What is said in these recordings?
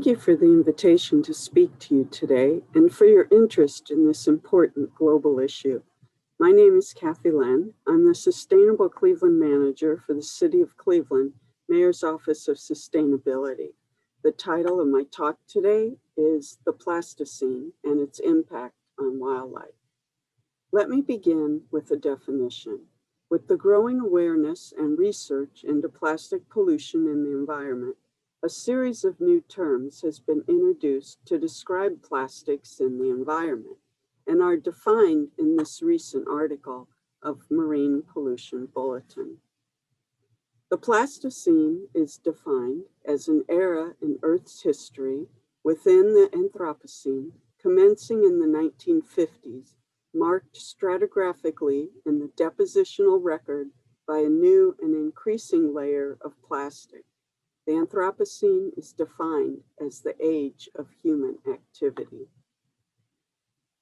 Thank you for the invitation to speak to you today and for your interest in this important global issue. My name is Cathi Lehn. I'm the Sustainable Cleveland Manager for the City of Cleveland, Mayor's Office of Sustainability. The title of my talk today is The Plasticene and its Impact on Wildlife. Let me begin with a definition. With the growing awareness and research into plastic pollution in the environment, a series of new terms has been introduced to describe plastics in the environment and are defined in this recent article of Marine Pollution Bulletin. The Plasticene is defined as an era in Earth's history within the Anthropocene, commencing in the 1950s, marked stratigraphically in the depositional record by a new and increasing layer of plastic. The Anthropocene is defined as the age of human activity.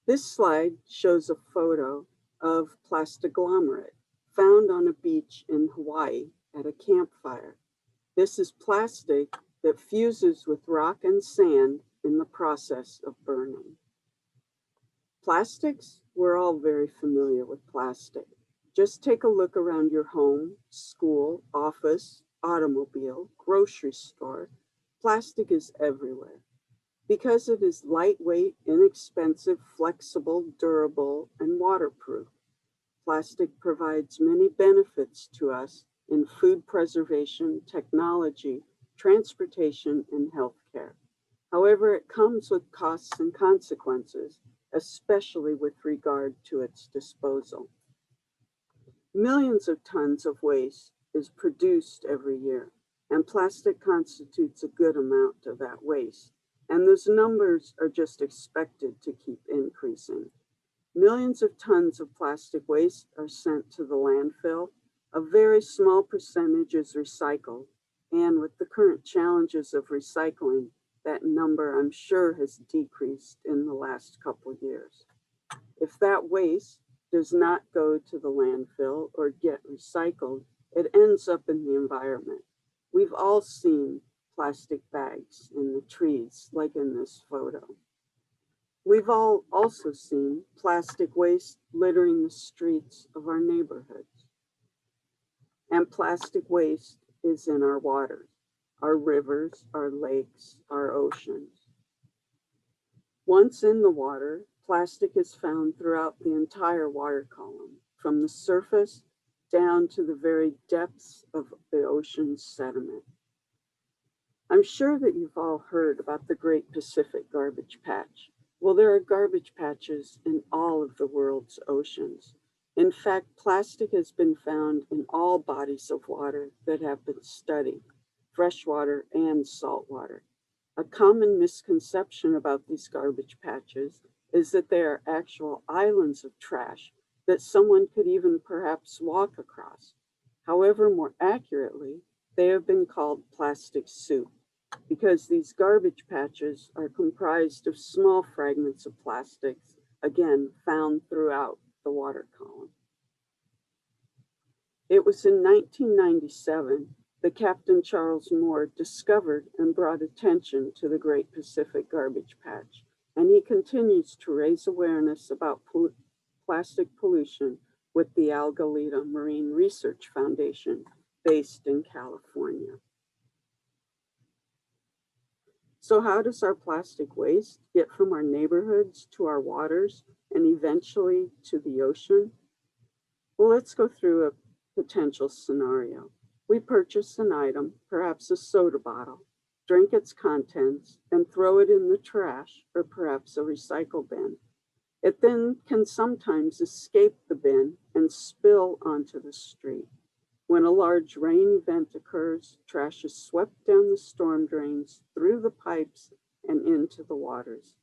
This slide shows a photo of plastiglomerate found on a beach in Hawaii at a campfire. This is plastic that fuses with rock and sand in the process of burning. Plastics, we're all very familiar with plastic. Just take a look around your home, school, office, automobile, grocery store. Plastic is everywhere. Because it is lightweight, inexpensive, flexible, durable, and waterproof. Plastic provides many benefits to us in food preservation, technology, transportation, and healthcare. However, it comes with costs and consequences, especially with regard to its disposal. Millions of tons of waste is produced every year, and plastic constitutes a good amount of that waste. And those numbers are just expected to keep increasing. Millions of tons of plastic waste are sent to the landfill. A very small percentage is recycled. And with the current challenges of recycling, that number, I'm sure, has decreased in the last couple of years. If that waste does not go to the landfill or get recycled, it ends up in the environment. We've all seen plastic bags in the trees, like in this photo. We've all also seen plastic waste littering the streets of our neighborhoods. And plastic waste is in our waters, our rivers, our lakes, our oceans. Once in the water, plastic is found throughout the entire water column, from the surface down to the very depths of the ocean's sediment. I'm sure that you've all heard about the Great Pacific Garbage Patch. Well, there are garbage patches in all of the world's oceans. In fact, plastic has been found in all bodies of water that have been studied, freshwater and saltwater. A common misconception about these garbage patches is that they are actual islands of trash that someone could even perhaps walk across. However, more accurately, they have been called plastic soup because these garbage patches are comprised of small fragments of plastics, again, found throughout the water column. It was in 1997 that Captain Charles Moore discovered and brought attention to the Great Pacific Garbage Patch, and he continues to raise awareness about plastic pollution with the Algalita Marine Research Foundation based in California. So how does our plastic waste get from our neighborhoods to our waters and eventually to the ocean? Well, let's go through a potential scenario. We purchase an item, perhaps a soda bottle, drink its contents, and throw it in the trash or perhaps a recycle bin. It then can sometimes escape the bin and spill onto the street. When a large rain event occurs, trash is swept down the storm drains, through the pipes, and into the waters.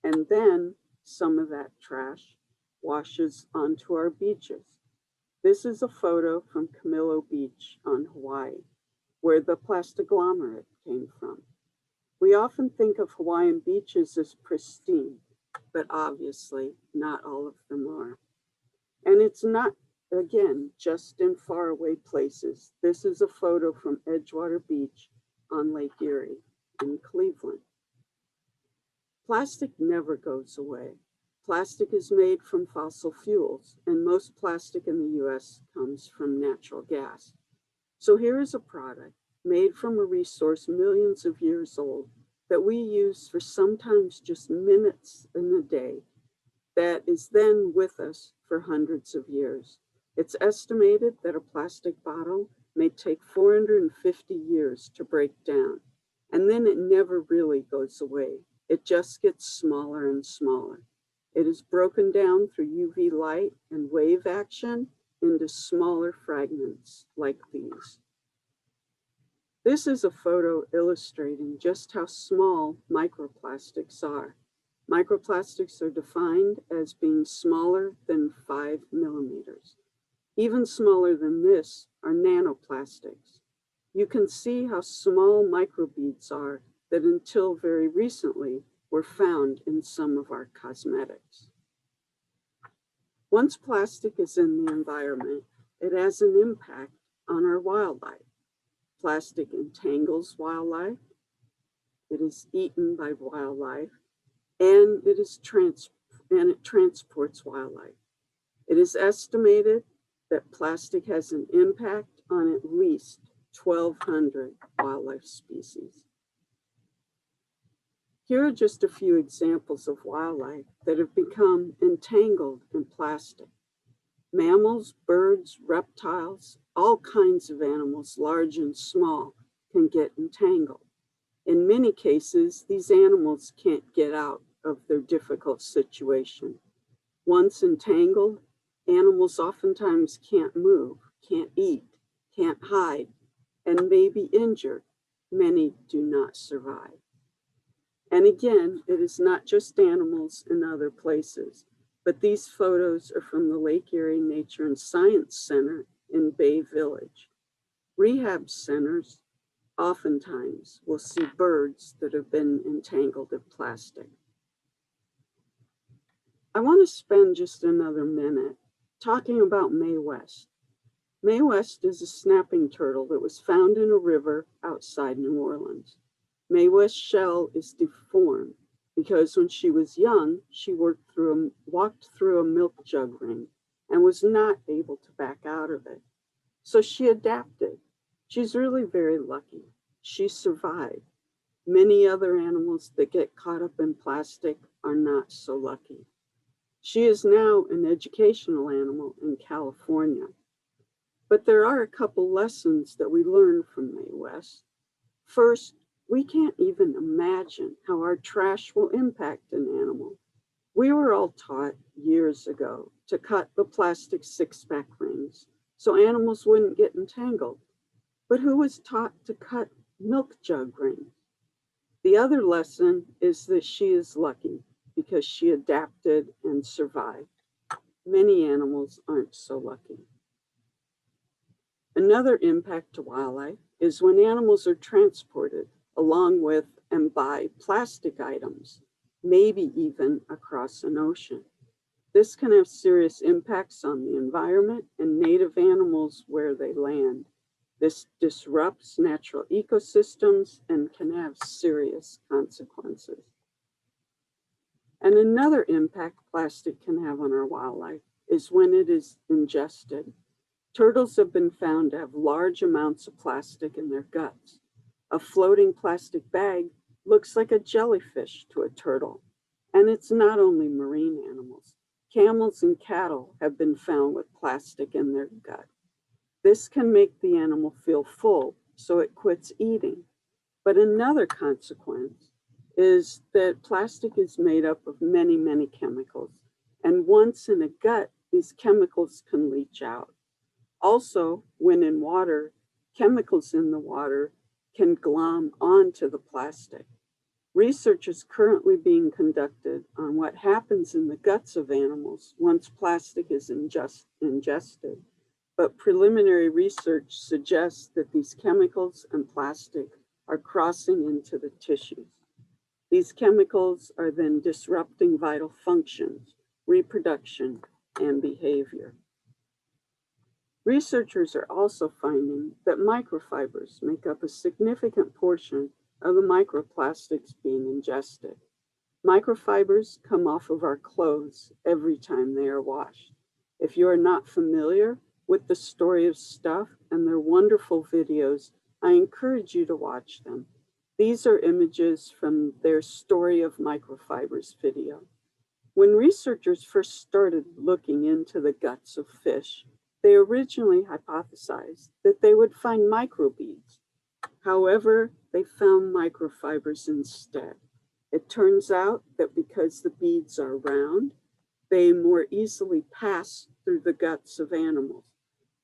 And then some of that trash washes onto our beaches. This is a photo from Camilo Beach on Hawaii, where the plastiglomerate came from. We often think of Hawaiian beaches as pristine, but obviously not all of them are. And it's not, again, just in faraway places. This is a photo from Edgewater Beach on Lake Erie in Cleveland. Plastic never goes away. Plastic is made from fossil fuels, and most plastic in the US comes from natural gas. So here is a product made from a resource millions of years old that we use for sometimes just minutes in a day that is then with us for hundreds of years. It's estimated that a plastic bottle may take 450 years to break down, and then it never really goes away. It just gets smaller and smaller. It is broken down through UV light and wave action into smaller fragments like these. This is a photo illustrating just how small microplastics are. Microplastics are defined as being smaller than 5 millimeters. Even smaller than this are nanoplastics. You can see how small microbeads are that until very recently were found in some of our cosmetics. Once plastic is in the environment, it has an impact on our wildlife. Plastic entangles wildlife, it is eaten by wildlife, and it transports wildlife. It is estimated that plastic has an impact on at least 1,200 wildlife species. Here are just a few examples of wildlife that have become entangled in plastic. Mammals, birds, reptiles, all kinds of animals, large and small, can get entangled. In many cases, these animals can't get out of their difficult situation. Once entangled, animals oftentimes can't move, can't eat, can't hide, and may be injured. Many do not survive. And again, it is not just animals in other places, but these photos are from the Lake Erie Nature and Science Center in Bay Village. Rehab centers oftentimes will see birds that have been entangled in plastic. I want to spend just another minute talking about Mae West. Mae West is a snapping turtle that was found in a river outside New Orleans. Mae West's shell is deformed because when she was young, she walked through a milk jug ring and was not able to back out of it. So she adapted. She's really very lucky. She survived. Many other animals that get caught up in plastic are not so lucky. She is now an educational animal in California. But there are a couple lessons that we learned from Mae West. First, we can't even imagine how our trash will impact an animal. We were all taught years ago to cut the plastic six-pack rings so animals wouldn't get entangled. But who was taught to cut milk jug rings? The other lesson is that she is lucky because she adapted and survived. Many animals aren't so lucky. Another impact to wildlife is when animals are transported along with and by plastic items, maybe even across an ocean. This can have serious impacts on the environment and native animals where they land. This disrupts natural ecosystems and can have serious consequences. And another impact plastic can have on our wildlife is when it is ingested. Turtles have been found to have large amounts of plastic in their guts. A floating plastic bag looks like a jellyfish to a turtle. And it's not only marine animals. Camels and cattle have been found with plastic in their gut. This can make the animal feel full, so it quits eating. But another consequence is that plastic is made up of many, many chemicals. And once in a gut, these chemicals can leach out. Also, when in water, chemicals in the water can glom onto the plastic. Research is currently being conducted on what happens in the guts of animals once plastic is ingested. But preliminary research suggests that these chemicals and plastic are crossing into the tissues. These chemicals are then disrupting vital functions, reproduction, and behavior. Researchers are also finding that microfibers make up a significant portion of the microplastics being ingested. Microfibers come off of our clothes every time they are washed. If you are not familiar with the Story of Stuff and their wonderful videos, I encourage you to watch them. These are images from their Story of Microfibers video. When researchers first started looking into the guts of fish, they originally hypothesized that they would find microbeads. However, they found microfibers instead. It turns out that because the beads are round, they more easily pass through the guts of animals.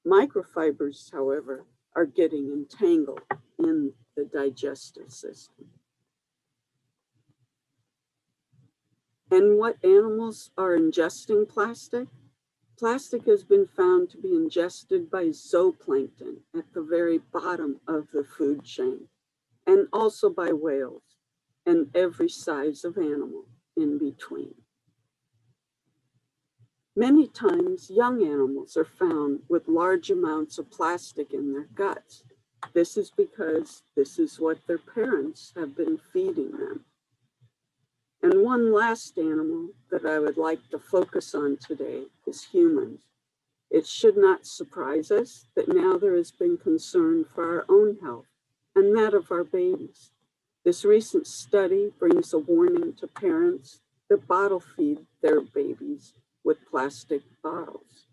Microfibers, however, are getting entangled in the digestive system. And what animals are ingesting plastic? Plastic has been found to be ingested by zooplankton at the very bottom of the food chain, and also by whales and every size of animal in between. Many times, young animals are found with large amounts of plastic in their guts. This is because this is what their parents have been feeding them. And one last animal that I would like to focus on today is humans. It should not surprise us that now there has been concern for our own health and that of our babies. This recent study brings a warning to parents that bottle feed their babies with plastic bottles.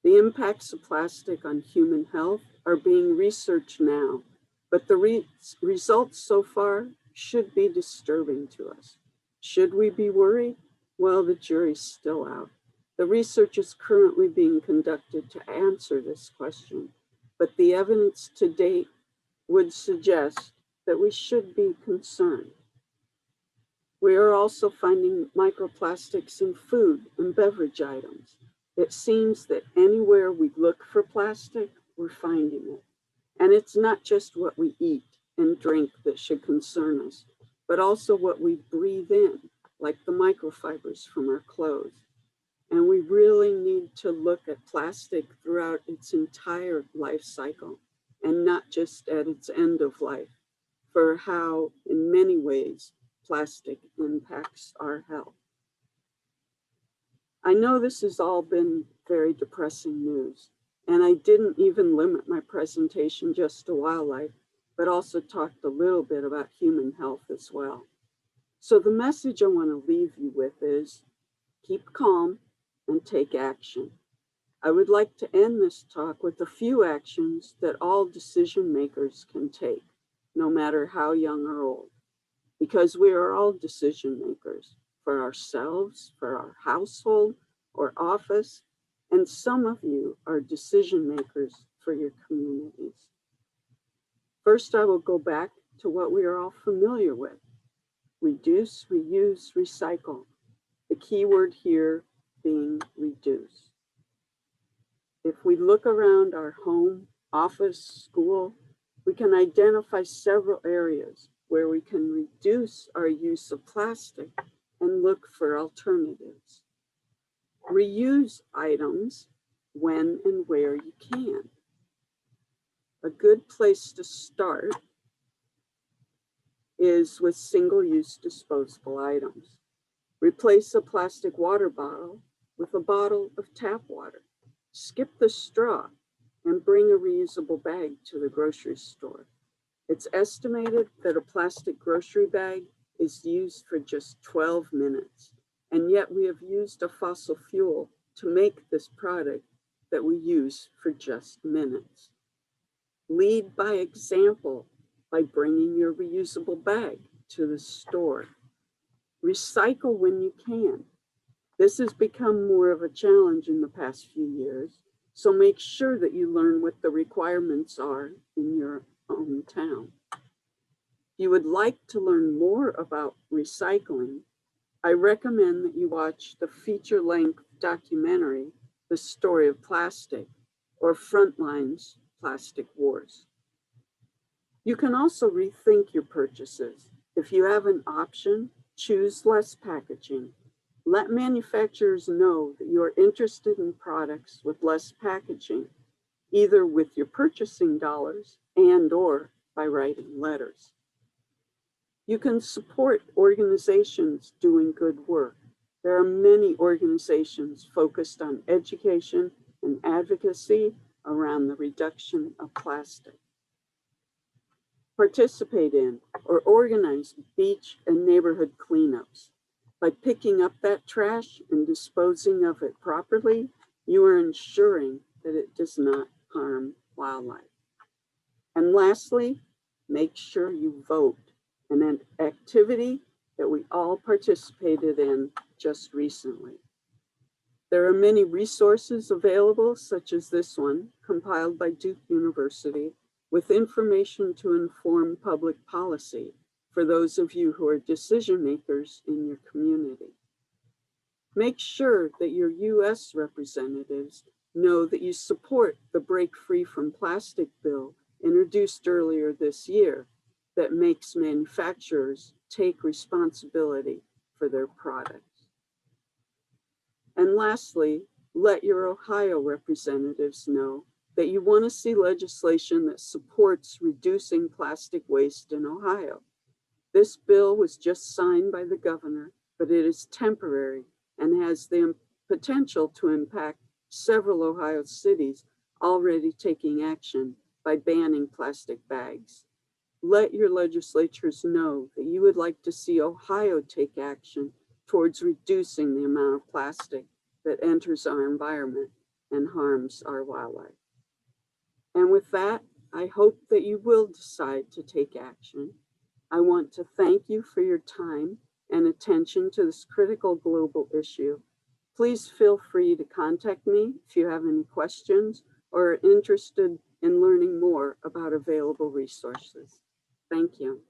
The impacts of plastic on human health are being researched now, but the results so far should be disturbing to us. Should we be worried? Well, the jury's still out. The research is currently being conducted to answer this question, but the evidence to date would suggest that we should be concerned. We are also finding microplastics in food and beverage items. It seems that anywhere we look for plastic, we're finding it. And it's not just what we eat and drink that should concern us, but also what we breathe in, like the microfibers from our clothes. And we really need to look at plastic throughout its entire life cycle and not just at its end of life, for how, in many ways, plastic impacts our health. I know this has all been very depressing news, and I didn't even limit my presentation just to wildlife, but also talked a little bit about human health as well. So the message I want to leave you with is keep calm and take action. I would like to end this talk with a few actions that all decision makers can take, no matter how young or old, because we are all decision makers for ourselves, for our household or office, and some of you are decision makers for your communities. First, I will go back to what we are all familiar with: reduce, reuse, recycle. The key word here being reduce. If we look around our home, office, school, we can identify several areas where we can reduce our use of plastic and look for alternatives. Reuse items when and where you can. A good place to start is with single-use disposable items. Replace a plastic water bottle with a bottle of tap water. Skip the straw and bring a reusable bag to the grocery store. It's estimated that a plastic grocery bag is used for just 12 minutes, and yet we have used a fossil fuel to make this product that we use for just minutes. Lead by example by bringing your reusable bag to the store. Recycle when you can. This has become more of a challenge in the past few years, so make sure that you learn what the requirements are in your own town. If you would like to learn more about recycling, I recommend that you watch the feature-length documentary, The Story of Plastic, or Frontline's Plastic Wars. You can also rethink your purchases. If you have an option, choose less packaging. Let manufacturers know that you are interested in products with less packaging, either with your purchasing dollars and/or by writing letters. You can support organizations doing good work. There are many organizations focused on education and advocacy around the reduction of plastic. Participate in or organize beach and neighborhood cleanups. By picking up that trash and disposing of it properly, you are ensuring that it does not harm wildlife. And lastly, make sure you vote in an activity that we all participated in just recently. There are many resources available, such as this one, compiled by Duke University, with information to inform public policy for those of you who are decision makers in your community. Make sure that your US representatives know that you support the Break Free from Plastic bill introduced earlier this year that makes manufacturers take responsibility for their products. And lastly, let your Ohio representatives know that you want to see legislation that supports reducing plastic waste in Ohio. This bill was just signed by the governor, but it is temporary and has the potential to impact several Ohio cities already taking action by banning plastic bags. Let your legislatures know that you would like to see Ohio take action towards reducing the amount of plastic that enters our environment and harms our wildlife. And with that, I hope that you will decide to take action. I want to thank you for your time and attention to this critical global issue. Please feel free to contact me if you have any questions or are interested in learning more about available resources. Thank you.